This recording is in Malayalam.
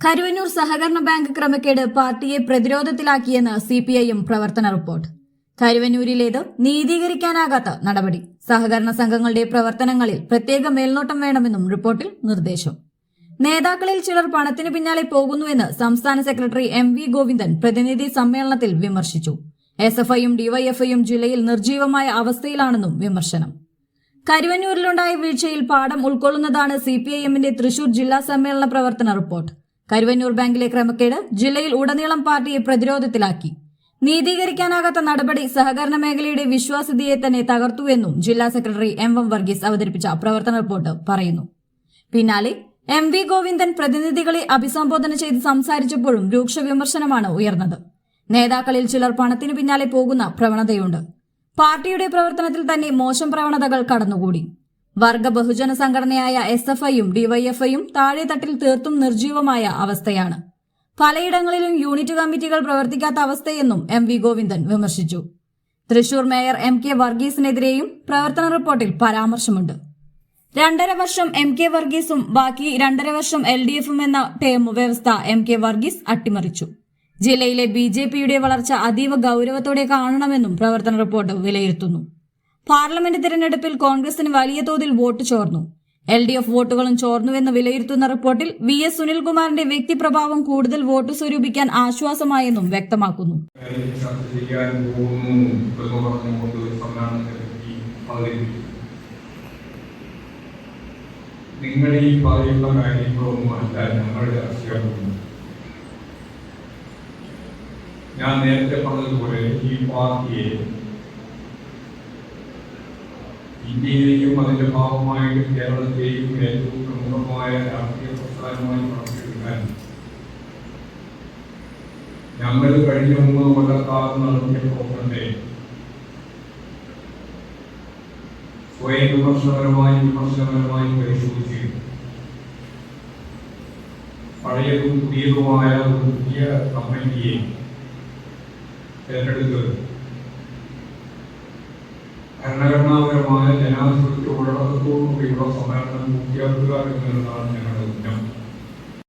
കരുവന്നൂർ സഹകരണ ബാങ്ക് ക്രമക്കേട് പാർട്ടിയെ പ്രതിരോധത്തിലാക്കിയെന്ന് സിപിഐഎം പ്രവർത്തന റിപ്പോർട്ട്. കരുവന്നൂരിലേത് നീതീകരിക്കാനാകാത്ത നടപടി. സഹകരണ സംഘങ്ങളുടെ പ്രവർത്തനങ്ങളിൽ പ്രത്യേക മേൽനോട്ടം വേണമെന്നും റിപ്പോർട്ടിൽ നിർദ്ദേശം. നേതാക്കളിൽ ചിലർ പണത്തിന് പിന്നാലെ പോകുന്നുവെന്ന് സംസ്ഥാന സെക്രട്ടറി MV ഗോവിന്ദൻ പ്രതിനിധി സമ്മേളനത്തിൽ വിമർശിച്ചു. SFIയും DYFIയും ജില്ലയിൽ നിർജീവമായ അവസ്ഥയിലാണെന്നും വിമർശനം. കരുവന്നൂരിലുണ്ടായ വീഴ്ചയിൽ പാഠം ഉൾക്കൊള്ളുന്നതാണ് CPIMന്റെ തൃശൂർ ജില്ലാ സമ്മേളന പ്രവർത്തന റിപ്പോർട്ട്. കരുവന്നൂർ ബാങ്കിലെ ക്രമക്കേട് ജില്ലയിൽ ഉടനീളം പാർട്ടിയെ പ്രതിരോധത്തിലാക്കി. നീതീകരിക്കാനാകാത്ത നടപടി സഹകരണ മേഖലയുടെ വിശ്വാസ്യതയെ തന്നെ തകർത്തുവെന്നും ജില്ലാ സെക്രട്ടറി MM വർഗീസ് അവതരിപ്പിച്ച പ്രവർത്തന റിപ്പോർട്ട് പറയുന്നു. പിന്നാലെ MV ഗോവിന്ദൻ പ്രതിനിധികളെ അഭിസംബോധന ചെയ്ത് സംസാരിച്ചപ്പോഴും രൂക്ഷ വിമർശനമാണ് ഉയർന്നത്. നേതാക്കളിൽ ചിലർ പണത്തിനു പിന്നാലെ പോകുന്ന പ്രവണതയുണ്ട്. പാർട്ടിയുടെ പ്രവർത്തനത്തിൽ തന്നെ മോശം പ്രവണതകൾ കടന്നുകൂടി. വർഗ ബഹുജന സംഘടനയായ SFIയും DYFIയും താഴെത്തട്ടിൽ തീർത്തും നിർജീവമായ അവസ്ഥയാണ്. പലയിടങ്ങളിലും യൂണിറ്റ് കമ്മിറ്റികൾ പ്രവർത്തിക്കാത്ത അവസ്ഥയെന്നും MV ഗോവിന്ദൻ വിമർശിച്ചു. തൃശൂർ മേയർ MK വർഗീസിനെതിരെയും പ്രവർത്തന റിപ്പോർട്ടിൽ പരാമർശമുണ്ട്. 2.5 വർഷം MK വർഗീസും ബാക്കി 2.5 വർഷം LDFും എന്ന ടേം വ്യവസ്ഥ MK വർഗീസ് അട്ടിമറിച്ചു. ജില്ലയിലെ BJPയുടെ വളർച്ച അതീവ ഗൌരവത്തോടെ കാണണമെന്നും പ്രവർത്തന റിപ്പോർട്ട് വിലയിരുത്തുന്നു. പാർലമെന്റ് തിരഞ്ഞെടുപ്പിൽ കോൺഗ്രസിന് വലിയ തോതിൽ വോട്ട് ചോർന്നു. LDF വോട്ടുകളും ചോർന്നുവെന്ന് വിലയിരുത്തുന്ന റിപ്പോർട്ടിൽ VS സുനിൽകുമാറിന്റെ വ്യക്തിപ്രഭാവം കൂടുതൽ വോട്ട് സ്വരൂപിക്കാൻ ആശ്വാസമായെന്നും വ്യക്തമാക്കുന്നു. നിങ്ങൾ ഈ പറയുന്ന കാര്യങ്ങളൊന്നുമല്ല ഞങ്ങളുടെ അസ്യാപം. ഞാൻ നേരത്തെ പറഞ്ഞതുപോലെ ഈ പാർട്ടിയെ ഇന്ത്യയിലെയും അതിന്റെ ഭാഗമായിട്ട് കേരളത്തെയും ഏറ്റവും പ്രമുഖമായ രാഷ്ട്രീയ പ്രസ്ഥാനമായി വളർത്തിയെടുക്കാൻ ഞങ്ങൾ കഴിഞ്ഞ 3 കൊല്ലക്കാലം നടത്തിയ പ്രവർത്തനത്തെ സ്വയം വിമർശനപരമായി പരിശോധിച്ച് പഴയതും പുതിയതുമായ ഒരു പുതിയ കമ്മിറ്റിയെ തെരഞ്ഞെടുത്ത് ഭരണഘടനാപരമായ ജനാധിപത്യ ഉള്ളടക്കത്തോടുകൂടിയുള്ള സമ്മേളനം പൂർത്തിയാക്കുക എന്നുള്ളതാണ് ഞങ്ങൾ